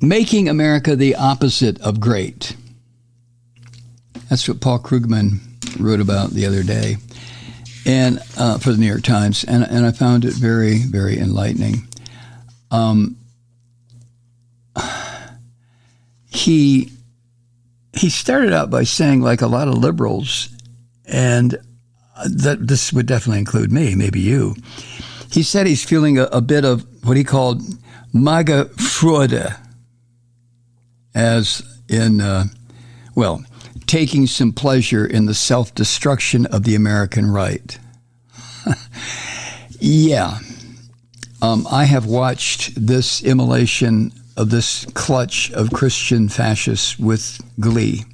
Making America the Opposite of Great. That's what Paul Krugman wrote about the other day, and for the New York Times, and I found it very, very enlightening. He started out by saying, like a lot of liberals, and that this would definitely include me, maybe you. He said he's feeling a bit of what he called MAGA Freude, as in, taking some pleasure in the self-destruction of the American right. Yeah. I have watched this immolation of this clutch of Christian fascists with glee.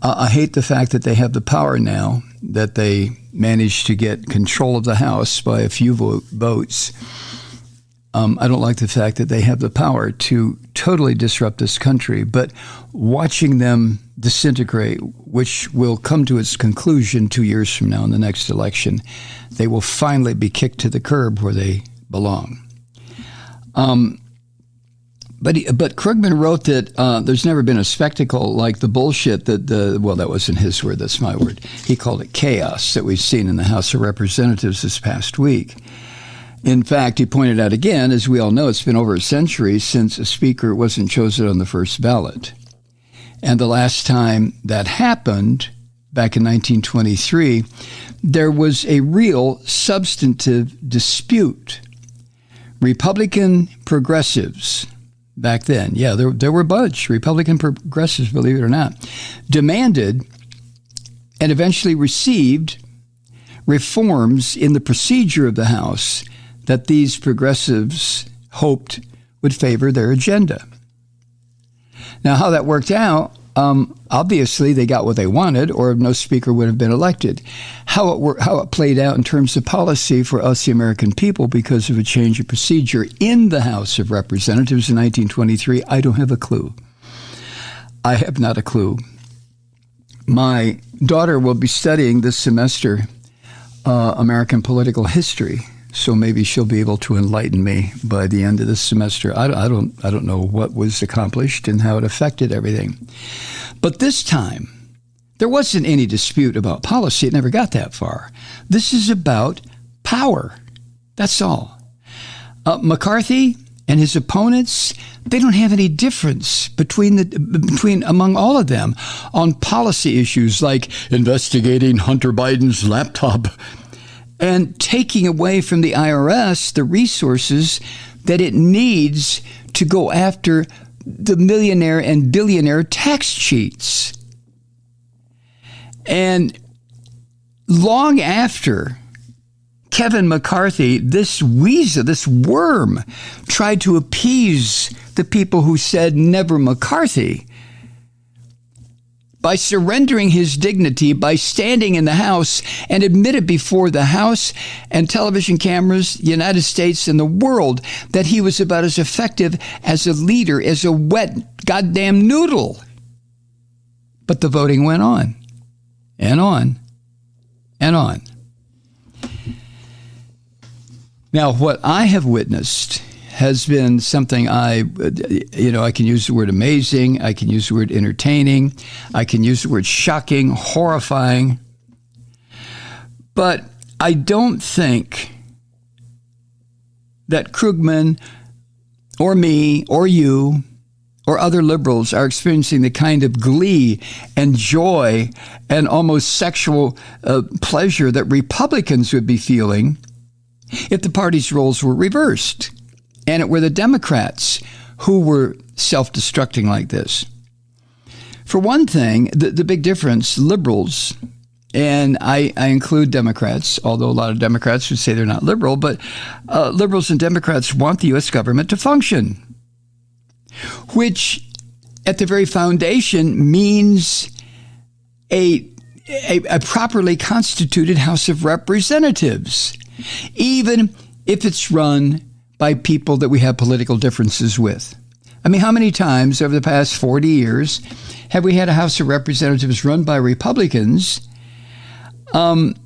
I hate the fact that they have the power now, that they managed to get control of the House by a few votes. I don't like the fact that they have the power to totally disrupt this country, but watching them disintegrate, which will come to its conclusion 2 years from now in the next election, they will finally be kicked to the curb where they belong. But Krugman wrote that there's never been a spectacle like the bullshit that that wasn't his word, that's my word. He called it chaos that we've seen in the House of Representatives this past week. In fact, he pointed out again, as we all know, it's been over a century since a speaker wasn't chosen on the first ballot. And the last time that happened, back in 1923, there was a real substantive dispute. Republican progressives, back then, yeah, there were a bunch, Republican progressives, believe it or not, demanded and eventually received reforms in the procedure of the House that these progressives hoped would favor their agenda. Now, how that worked out, obviously they got what they wanted, or no speaker would have been elected. How it played out in terms of policy for us, the American people, because of a change of procedure in the House of Representatives in 1923, I don't have a clue. I have not a clue. My daughter will be studying this semester American political history, so maybe she'll be able to enlighten me by the end of this semester. I don't know what was accomplished and how it affected everything. But this time, there wasn't any dispute about policy. It never got that far. This is about power. That's all. McCarthy and his opponents, they don't have any difference between among all of them on policy issues like investigating Hunter Biden's laptop and taking away from the IRS the resources that it needs to go after the millionaire and billionaire tax cheats. And long after Kevin McCarthy, this weasel, this worm, tried to appease the people who said never McCarthy, by surrendering his dignity, by standing in the House and admitted before the House and television cameras, the United States and the world, that he was about as effective as a leader as a wet goddamn noodle. But the voting went on and on and on. Now, what I have witnessed has been something I can use the word amazing, I can use the word entertaining, I can use the word shocking, horrifying. But I don't think that Krugman or me or you or other liberals are experiencing the kind of glee and joy and almost sexual pleasure that Republicans would be feeling if the party's roles were reversed and it were the Democrats who were self-destructing like this. For one thing, the big difference, liberals, and I include Democrats, although a lot of Democrats would say they're not liberal, but liberals and Democrats want the U.S. government to function, which at the very foundation means a properly constituted House of Representatives, even if it's run by people that we have political differences with. I mean, how many times over the past 40 years have we had a House of Representatives run by Republicans, and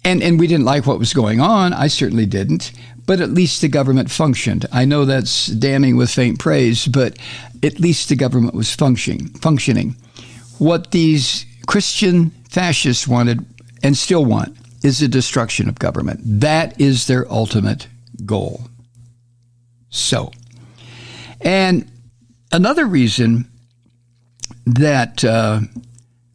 we didn't like what was going on? I certainly didn't. but at least the government functioned. I know that's damning with faint praise, but at least the government was functioning. What these Christian fascists wanted and still want is the destruction of government. That is their ultimate goal. So, and another reason that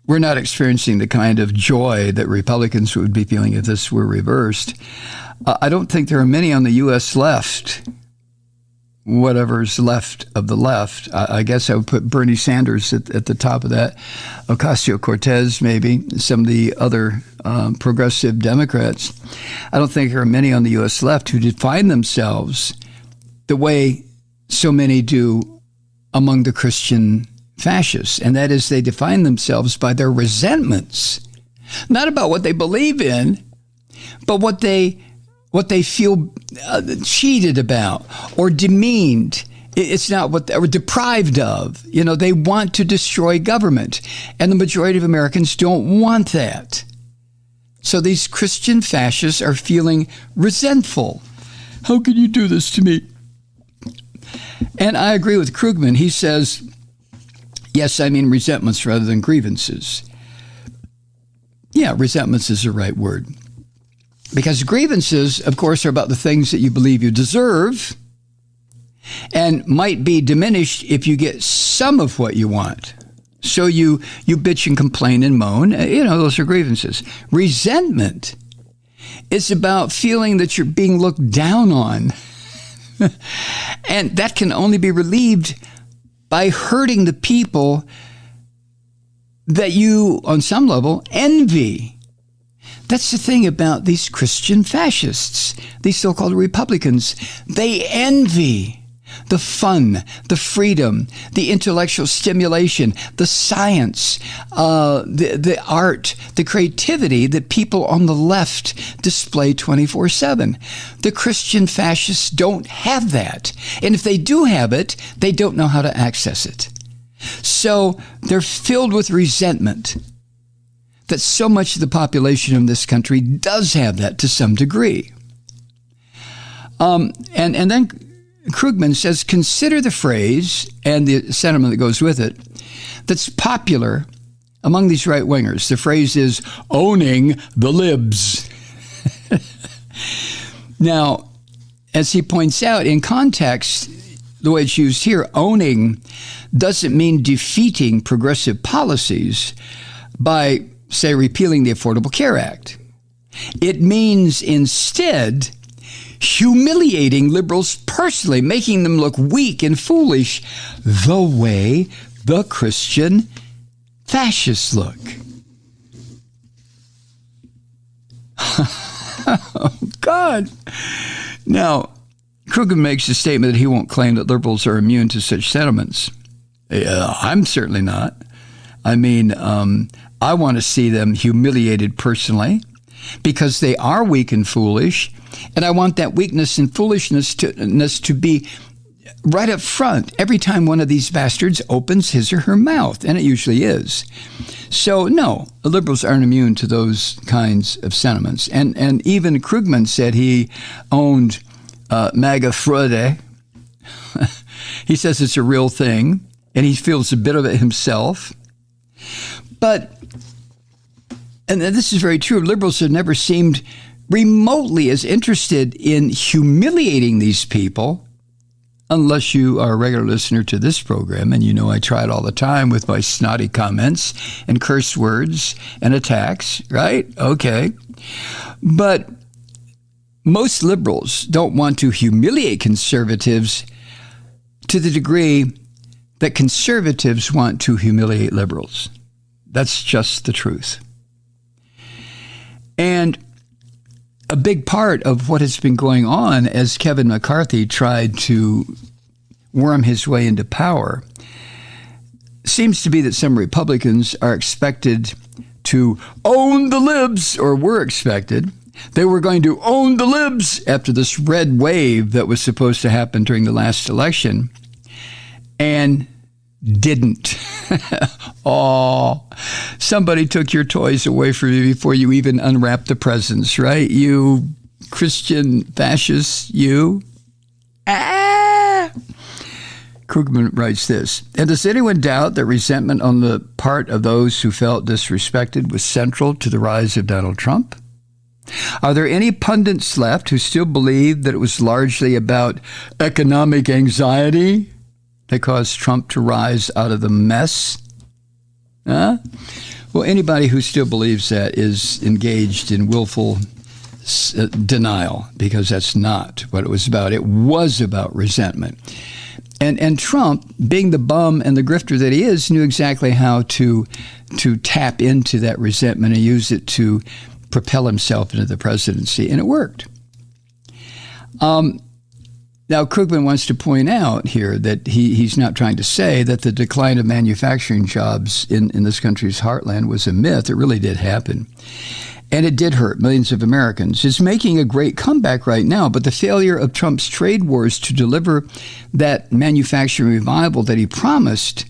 we're not experiencing the kind of joy that Republicans would be feeling if this were reversed, I don't think there are many on the U.S. left, whatever's left of the left. I guess I would put Bernie Sanders at the top of that, Ocasio-Cortez maybe, some of the other progressive Democrats. I don't think there are many on the U.S. left who define themselves the way so many do among the Christian fascists, and that is they define themselves by their resentments, not about what they believe in, but what they feel cheated about or demeaned. It's not what they were deprived of. They want to destroy government, and the majority of Americans don't want that. So these Christian fascists are feeling resentful. How can you do this to me? And I agree with Krugman. He says, yes, I mean resentments rather than grievances. Yeah, resentments is the right word. Because grievances, of course, are about the things that you believe you deserve and might be diminished if you get some of what you want. So you bitch and complain and moan. Those are grievances. Resentment is about feeling that you're being looked down on. And that can only be relieved by hurting the people that you, on some level, envy. That's the thing about these Christian fascists, these so-called Republicans. They envy the fun, the freedom, the intellectual stimulation, the science, the art, the creativity that people on the left display 24/7. The Christian fascists don't have that. And if they do have it, they don't know how to access it. So they're filled with resentment that so much of the population of this country does have that to some degree. And then Krugman says, consider the phrase and the sentiment that goes with it that's popular among these right-wingers. The phrase is owning the libs. Now, as he points out, in context, the way it's used here, owning doesn't mean defeating progressive policies by, say, repealing the Affordable Care Act. It means instead humiliating liberals personally, making them look weak and foolish the way the Christian fascists look. Oh, God. Now, Krugman makes the statement that he won't claim that liberals are immune to such sentiments. I'm certainly not. I mean, I want to see them humiliated personally because they are weak and foolish, and I want that weakness and foolishness to be right up front every time one of these bastards opens his or her mouth, and it usually is. So, no, the liberals aren't immune to those kinds of sentiments. And even Krugman said he owned MAGA Freude. He says it's a real thing, and he feels a bit of it himself. But, and this is very true, liberals have never seemed remotely as interested in humiliating these people, unless you are a regular listener to this program, and you know I try it all the time with my snotty comments and curse words and attacks, right? Okay. But most liberals don't want to humiliate conservatives to the degree that conservatives want to humiliate liberals. That's just the truth. And a big part of what has been going on as Kevin McCarthy tried to worm his way into power seems to be that some Republicans are expected to own the libs, or were expected. They were going to own the libs after this red wave that was supposed to happen during the last election, and didn't. Oh, somebody took your toys away from you before you even unwrapped the presents, right? You Christian fascist, you. Ah! Krugman writes this, and does anyone doubt that resentment on the part of those who felt disrespected was central to the rise of Donald Trump? Are there any pundits left who still believe that it was largely about economic anxiety that caused Trump to rise out of the mess? Huh? Well, anybody who still believes that is engaged in willful denial, because that's not what it was about. It was about resentment. And Trump, being the bum and the grifter that he is, knew exactly how to tap into that resentment and use it to propel himself into the presidency, and it worked. Now, Krugman wants to point out here that he's not trying to say that the decline of manufacturing jobs in this country's heartland was a myth. It really did happen. And it did hurt millions of Americans. It's making a great comeback right now, but the failure of Trump's trade wars to deliver that manufacturing revival that he promised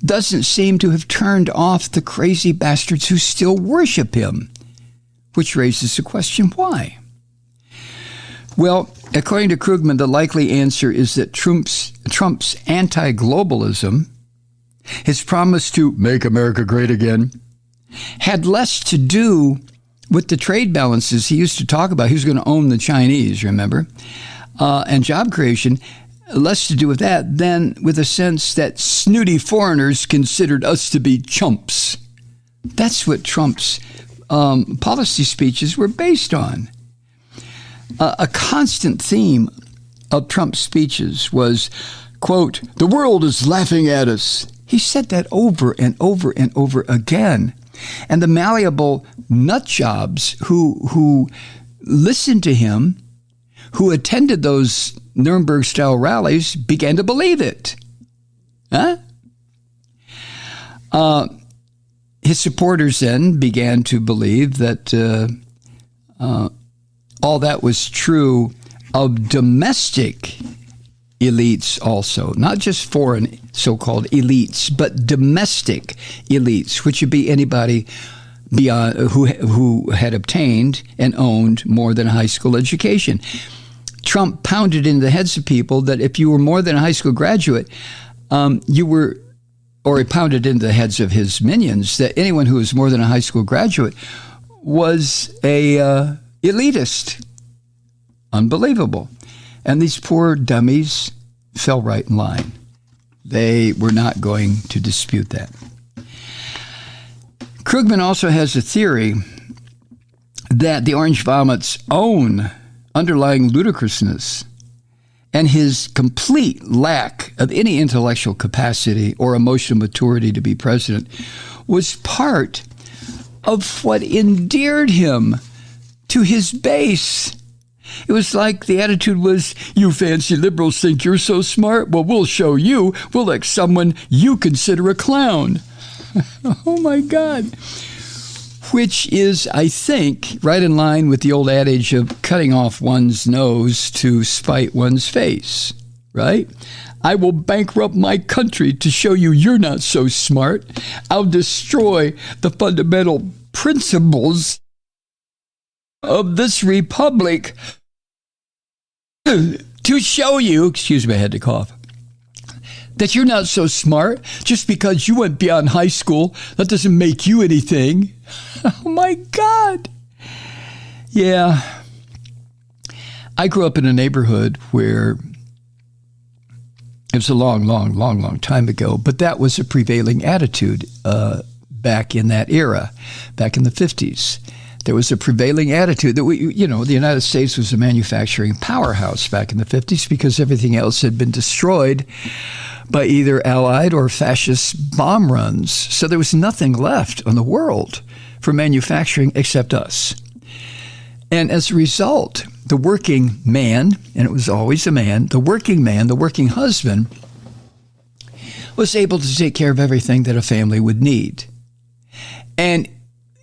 doesn't seem to have turned off the crazy bastards who still worship him, which raises the question, why? Well, according to Krugman, the likely answer is that Trump's anti-globalism, his promise to make America great again, had less to do with the trade balances he used to talk about. He was going to own the Chinese, remember? And job creation, less to do with that than with a sense that snooty foreigners considered us to be chumps. That's what Trump's policy speeches were based on. A constant theme of Trump's speeches was, quote, "The world is laughing at us." He said that over and over and over again. And the malleable nut jobs who listened to him, who attended those Nuremberg-style rallies, began to believe it. Huh? His supporters then began to believe that all that was true of domestic elites also, not just foreign so-called elites, but domestic elites, which would be anybody beyond who had obtained and owned more than a high school education. Trump pounded into the heads of people that if you were more than a high school graduate, you were, or he pounded into the heads of his minions that anyone who was more than a high school graduate was a elitist. Unbelievable. And these poor dummies fell right in line. They were not going to dispute that. Krugman also has a theory that the Orange Vomit's own underlying ludicrousness and his complete lack of any intellectual capacity or emotional maturity to be president was part of what endeared him to his base. It was like the attitude was, you fancy liberals think you're so smart? Well, we'll show you. We'll let someone you consider a clown. Oh, my God. Which is, I think, right in line with the old adage of cutting off one's nose to spite one's face, right? I will bankrupt my country to show you you're not so smart. I'll destroy the fundamental principles of this republic to show you, excuse me, I had to cough, that you're not so smart. Just because you went beyond high school, that doesn't make you anything. Oh, my God. Yeah. I grew up in a neighborhood where it was a long time ago, but that was a prevailing attitude back in that era, back in the 50s. There was a prevailing attitude that the United States was a manufacturing powerhouse back in the 50s because everything else had been destroyed by either Allied or fascist bomb runs. So there was nothing left on the world for manufacturing except us. And as a result, the working man, and it was always a man, the working husband, was able to take care of everything that a family would need. And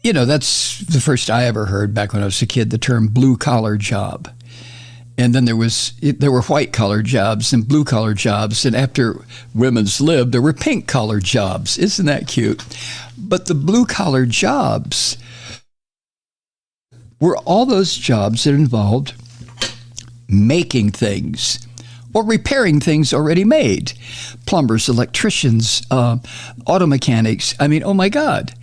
that's the first I ever heard back when I was a kid, the term blue-collar job. And then there were white-collar jobs and blue-collar jobs. And after women's lib, there were pink-collar jobs. Isn't that cute? But the blue-collar jobs were all those jobs that involved making things or repairing things already made. Plumbers, electricians, auto mechanics. I mean, oh my God.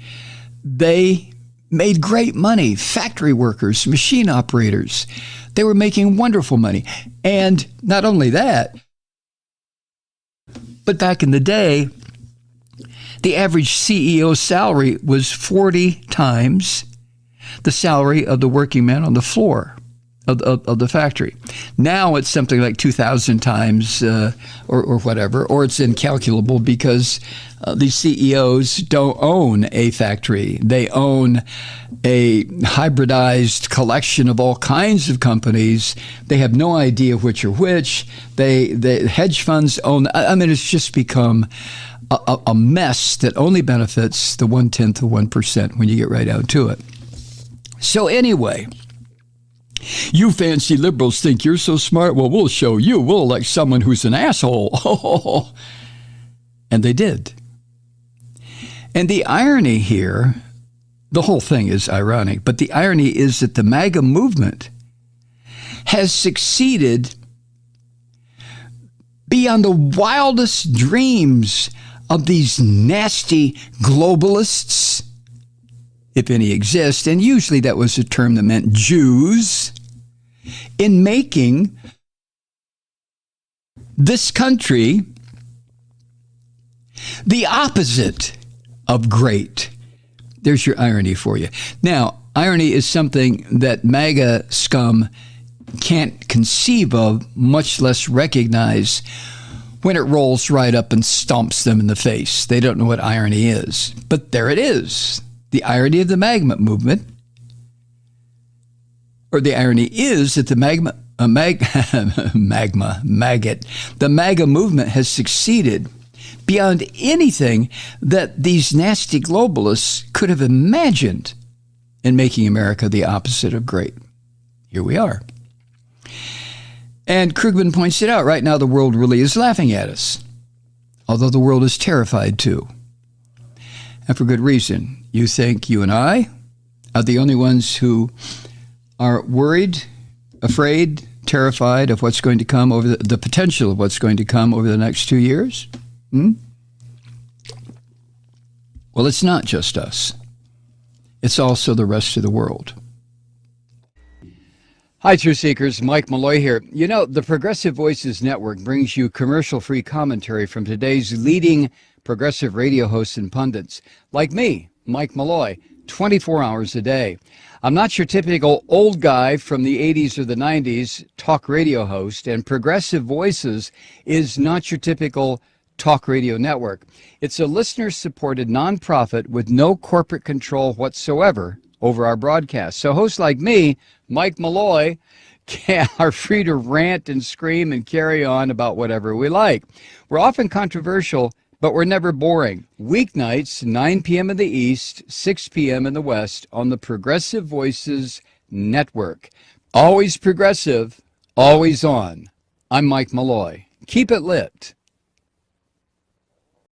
They made great money. Factory workers, machine operators. They were making wonderful money. And not only that, but back in the day, the average CEO salary was 40 times the salary of the working man on the floor of the factory. Now it's something like 2,000 times or whatever, or it's incalculable because these CEOs don't own a factory. They own a hybridized collection of all kinds of companies. They have no idea which are which. The hedge funds own. I mean, it's just become a mess that only benefits the 1/10 of 1% when you get right down to it. So anyway, you fancy liberals think you're so smart. Well, we'll show you. We'll elect someone who's an asshole. And they did. And the irony here, the whole thing is ironic, but the irony is that the MAGA movement has succeeded beyond the wildest dreams of these nasty globalists, if any exist, and usually that was a term that meant Jews, in making this country the opposite of great. There's your irony for you. Now, irony is something that MAGA scum can't conceive of, much less recognize when it rolls right up and stomps them in the face. They don't know what irony is. But there it is. The irony of the MAGA movement, or the irony is that the the MAGA movement has succeeded beyond anything that these nasty globalists could have imagined in making America the opposite of great. Here we are. And Krugman points it out. Right now, the world really is laughing at us, although the world is terrified too. And for good reason. You think you and I are the only ones who are worried, afraid, terrified of what's going to come over the potential of what's going to come over the next 2 years? Well, it's not just us. It's also the rest of the world. Hi, Truth Seekers. Mike Malloy here. You know, the Progressive Voices Network brings you commercial-free commentary from today's leading progressive radio hosts and pundits, like me, Mike Malloy, 24 hours a day. I'm not your typical old guy from the 80s or the 90s talk radio host, and Progressive Voices is not your typical talk radio network. It's a listener-supported nonprofit with no corporate control whatsoever over our broadcast. So hosts like me, Mike Malloy, are free to rant and scream and carry on about whatever we like. We're often controversial, but we're never boring. Weeknights, 9 p.m. in the East, 6 p.m. in the West on the Progressive Voices Network. Always progressive, always on. I'm Mike Malloy. Keep it lit.